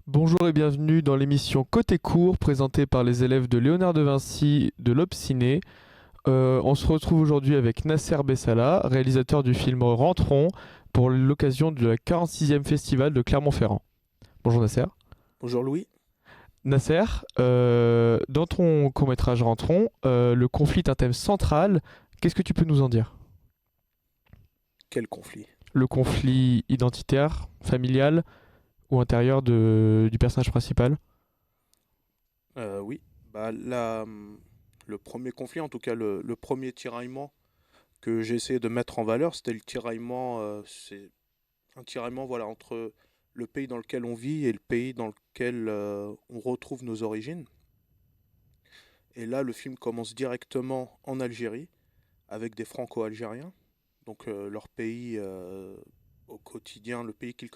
Bonjour et bienvenue dans l'émission Côté court présentée par les élèves de Léonard de Vinci de l'Obstiné. On se retrouve aujourd'hui avec Nasser Bessala, réalisateur du film Rentrons, pour l'occasion de la 46e Festival de Clermont-Ferrand. Bonjour Nasser. Bonjour Louis. Nasser, dans ton court-métrage Rentrons, le conflit est un thème central. Qu'est-ce que tu peux nous en dire? Quel conflit? Le conflit identitaire, familial ou intérieur du personnage principal? Oui, le premier conflit, en tout cas le premier tiraillement que j'ai essayé de mettre en valeur, c'était le tiraillement, c'est un tiraillement voilà, entre le pays dans lequel on vit et le pays dans lequel on retrouve nos origines. Et là, le film commence directement en Algérie avec des Franco-Algériens, donc leur pays au quotidien, le pays qu'ils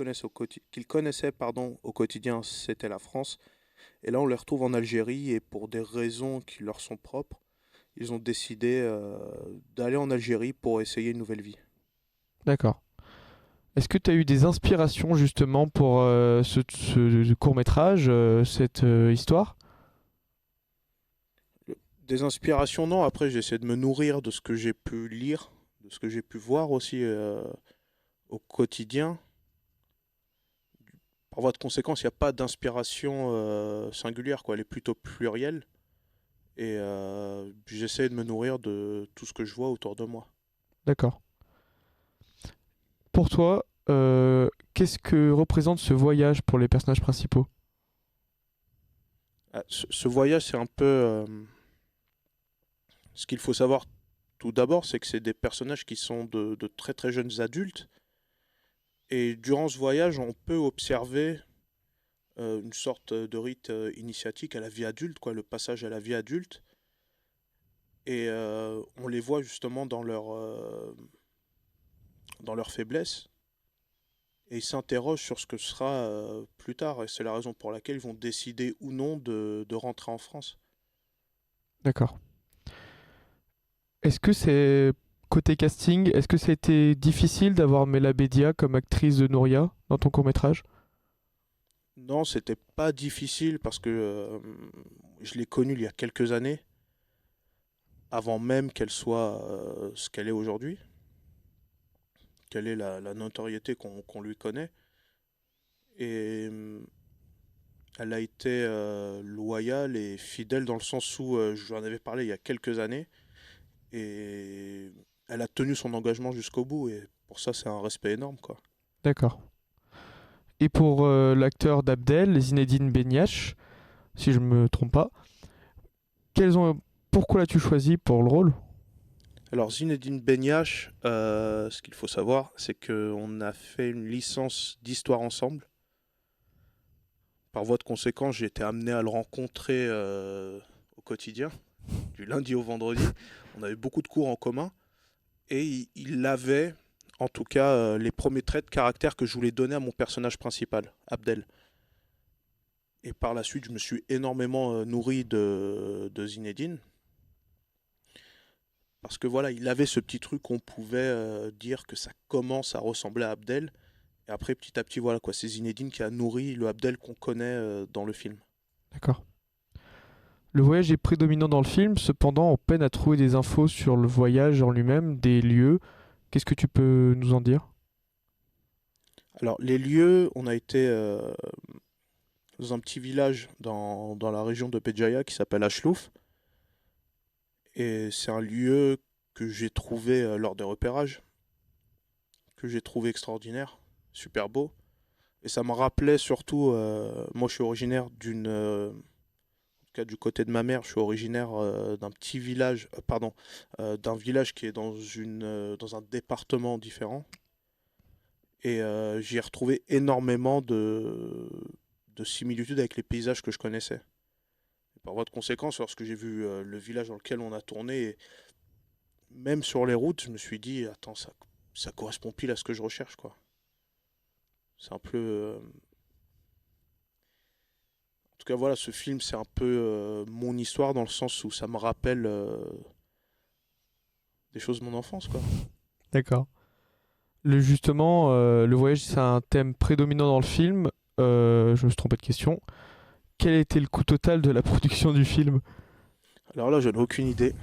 connaissaient pardon, au quotidien, c'était la France. Et là, on les retrouve en Algérie et pour des raisons qui leur sont propres, ils ont décidé d'aller en Algérie pour essayer une nouvelle vie. D'accord. Est-ce que tu as eu des inspirations justement pour ce court-métrage, cette histoire? Des inspirations, non. Après, j'essaie de me nourrir de ce que j'ai pu lire, de ce que j'ai pu voir aussi au quotidien. Par voie de conséquence, il n'y a pas d'inspiration singulière, quoi. Elle est plutôt plurielle. Et j'essaie de me nourrir de tout ce que je vois autour de moi. D'accord. Pour toi, qu'est-ce que représente ce voyage pour les personnages principaux? Ce voyage, c'est un peu... ce qu'il faut savoir tout d'abord, c'est que c'est des personnages qui sont de très très jeunes adultes. Et durant ce voyage, on peut observer une sorte de rite initiatique à la vie adulte, quoi, le passage à la vie adulte. Et on les voit justement dans leur faiblesse. Et ils s'interrogent sur ce que sera plus tard. Et c'est la raison pour laquelle ils vont décider ou non de rentrer en France. D'accord. Est-ce que c'est côté casting, est-ce que c'était difficile d'avoir Mela Bédia comme actrice de Nouria dans ton court-métrage? Non, c'était pas difficile parce que je l'ai connue il y a quelques années, avant même qu'elle soit ce qu'elle est aujourd'hui, quelle est la notoriété qu'on lui connaît. Et elle a été loyale et fidèle dans le sens où je lui en avais parlé il y a quelques années et elle a tenu son engagement jusqu'au bout et pour ça c'est un respect énorme quoi. D'accord. Et pour l'acteur d'Abdel, Zinedine Benyache, si je me trompe pas, pourquoi l'as-tu choisi pour le rôle? Alors Zinedine Benyache, ce qu'il faut savoir c'est qu'on a fait une licence d'histoire ensemble. Par voie de conséquence j'ai été amené à le rencontrer au quotidien, du lundi au vendredi. On avait beaucoup de cours en commun. Et il avait, en tout cas, les premiers traits de caractère que je voulais donner à mon personnage principal, Abdel. Et par la suite, je me suis énormément nourri de Zinedine. Parce que voilà, il avait ce petit truc qu'on pouvait dire que ça commence à ressembler à Abdel. Et après, petit à petit, voilà quoi, c'est Zinedine qui a nourri le Abdel qu'on connaît dans le film. D'accord. Le voyage est prédominant dans le film, cependant on peine à trouver des infos sur le voyage en lui-même, des lieux. Qu'est-ce que tu peux nous en dire? Alors, les lieux, on a été dans un petit village dans la région de Péjaïa qui s'appelle Achlouf. Et c'est un lieu que j'ai trouvé lors des repérages, que j'ai trouvé extraordinaire, super beau. Et ça me rappelait surtout, moi je suis originaire en tout cas du côté de ma mère, je suis originaire d'un petit village, pardon, d'un village qui est dans un département différent. Et j'y ai retrouvé énormément de similitudes avec les paysages que je connaissais. Et par voie de conséquence, lorsque j'ai vu le village dans lequel on a tourné, même sur les routes, je me suis dit, attends, ça correspond pile à ce que je recherche, quoi. C'est un peu. En tout cas, voilà, ce film, c'est un peu mon histoire dans le sens où ça me rappelle des choses de mon enfance, quoi. D'accord. Justement, le voyage c'est un thème prédominant dans le film. je me suis trompé de question. Quel était le coût total de la production du film? Alors là, je n'ai aucune idée.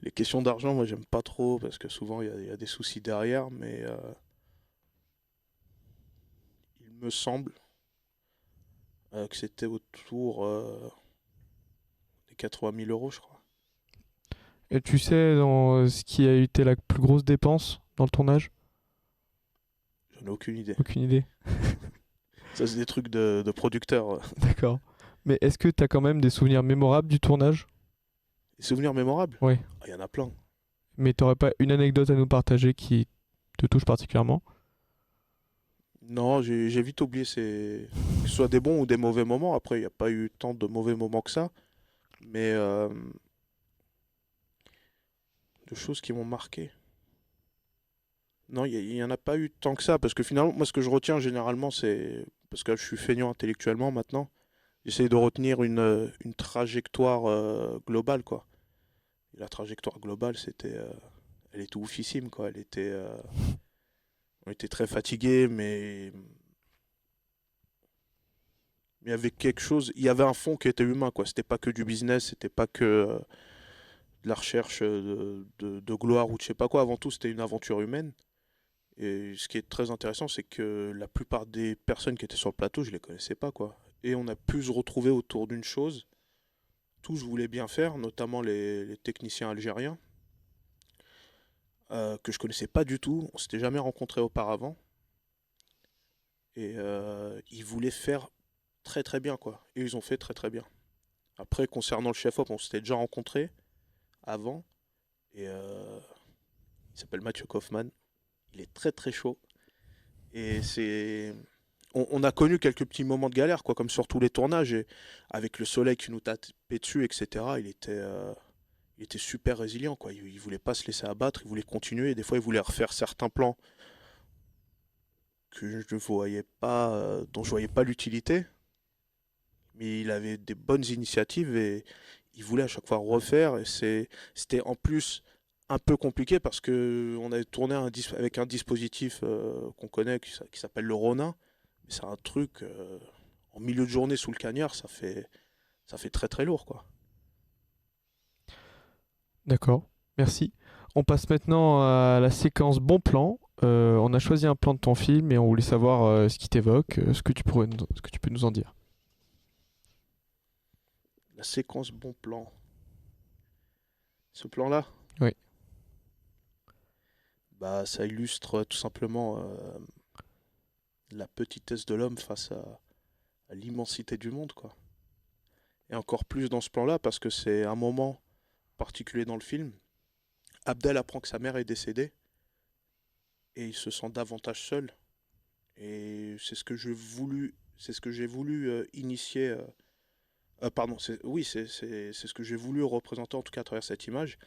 Les questions d'argent, moi, j'aime pas trop parce que souvent, il y a des soucis derrière, mais il me semble que c'était autour des 80 000 euros, je crois. Et tu sais dans ce qui a été la plus grosse dépense dans le tournage? J'en ai aucune idée. Aucune idée. Ça, c'est des trucs de producteurs. D'accord. Mais est-ce que t'as quand même des souvenirs mémorables du tournage? Des souvenirs mémorables? Oui. Ah, il y en a plein. Mais t'aurais pas une anecdote à nous partager qui te touche particulièrement? Non, j'ai vite oublié que ce soit des bons ou des mauvais moments. Après, il n'y a pas eu tant de mauvais moments que ça. Mais de choses qui m'ont marqué. Non, il y en a pas eu tant que ça. Parce que finalement, moi, ce que je retiens généralement, c'est. Parce que je suis feignant intellectuellement maintenant. J'essaie de retenir une trajectoire globale, quoi. Et la trajectoire globale, elle était oufissime, quoi. On était très fatigués, mais il y avait quelque chose. Il y avait un fond qui était humain, quoi. C'était pas que du business, c'était pas que de la recherche de gloire ou de je sais pas quoi. Avant tout, c'était une aventure humaine. Et ce qui est très intéressant, c'est que la plupart des personnes qui étaient sur le plateau, je les connaissais pas, quoi. Et on a pu se retrouver autour d'une chose. Tous voulaient bien faire, notamment les techniciens algériens, que je connaissais pas du tout. On s'était jamais rencontrés auparavant. Et ils voulaient faire très très bien, quoi. Et ils ont fait très très bien. Après, concernant le chef-op, on s'était déjà rencontrés avant. Et il s'appelle Mathieu Kaufmann. Il est très très chaud. Et c'est. On a connu quelques petits moments de galère, quoi, comme sur tous les tournages. Et avec le soleil qui nous tapait dessus, etc., il était super résilient, quoi. Il voulait pas se laisser abattre, il voulait continuer. Et des fois, il voulait refaire certains plans que je ne voyais pas, dont je voyais pas l'utilité. Mais il avait des bonnes initiatives et il voulait à chaque fois refaire. Et c'était en plus un peu compliqué parce que on avait tourné avec un dispositif qu'on connaît qui s'appelle le Ronin. Mais c'est un truc en milieu de journée sous le cagnard, ça fait très très lourd, quoi. D'accord, merci. On passe maintenant à la séquence bon plan. On a choisi un plan de ton film et on voulait savoir ce qui t'évoque, ce que tu peux nous en dire. La séquence bon plan. Ce plan-là, Oui, bah ça illustre tout simplement la petitesse de l'homme face à l'immensité du monde, quoi. Et encore plus dans ce plan-là parce que c'est un moment particulier dans le film. Abdel apprend que sa mère est décédée et il se sent davantage seul. Et c'est ce que j'ai voulu initier. Pardon, oui, c'est ce que j'ai voulu représenter en tout cas à travers cette image.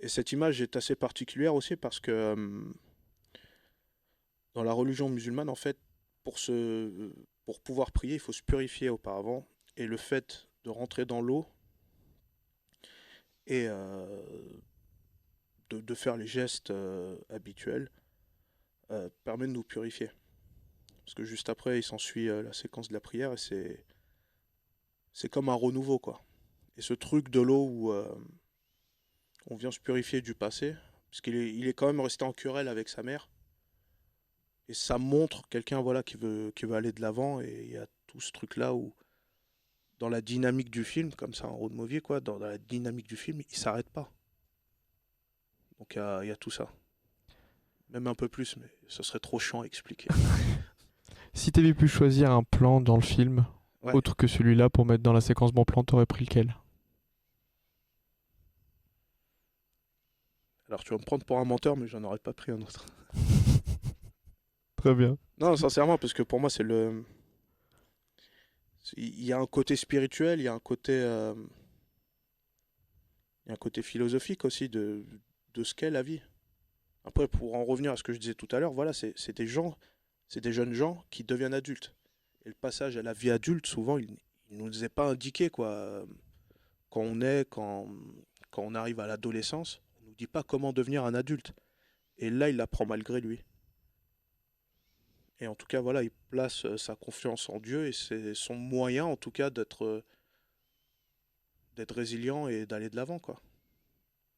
Et cette image est assez particulière aussi parce que dans la religion musulmane, en fait, pour pouvoir prier, il faut se purifier auparavant. Et le fait de rentrer dans l'eau et de faire les gestes habituels permet de nous purifier. Parce que juste après, il s'ensuit la séquence de la prière et c'est comme un renouveau, quoi. Et ce truc de l'eau où on vient se purifier du passé, parce il est quand même resté en querelle avec sa mère, et ça montre quelqu'un voilà, qui veut aller de l'avant, et il y a tout ce truc-là où, dans la dynamique du film, comme ça, un road movie, quoi, dans la dynamique du film, il s'arrête pas. Donc il y a tout ça. Même un peu plus, mais ce serait trop chiant à expliquer. si t'avais pu choisir un plan dans le film, Ouais. autre que celui-là, pour mettre dans la séquence bon plan, t'aurais pris lequel? Alors tu vas me prendre pour un menteur, mais j'en aurais pas pris un autre. Très bien. Non, sincèrement, parce que pour moi, il y a un côté spirituel, il y a un côté philosophique aussi de ce qu'est la vie. Après, pour en revenir à ce que je disais tout à l'heure, voilà, c'est des gens, c'est des jeunes gens qui deviennent adultes. Et le passage à la vie adulte, souvent, il nous est pas indiqué, quoi. Quand on est, quand on arrive à l'adolescence, on nous dit pas comment devenir un adulte. Et là, il l'apprend malgré lui. Et en tout cas, voilà, il place sa confiance en Dieu et c'est son moyen, en tout cas, d'être résilient et d'aller de l'avant, quoi.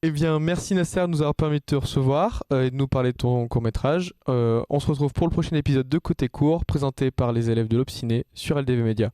Eh bien, merci Nasser de nous avoir permis de te recevoir et de nous parler de ton court-métrage. On se retrouve pour le prochain épisode de Côté Court, présenté par les élèves de l'Obciné sur LDV Media.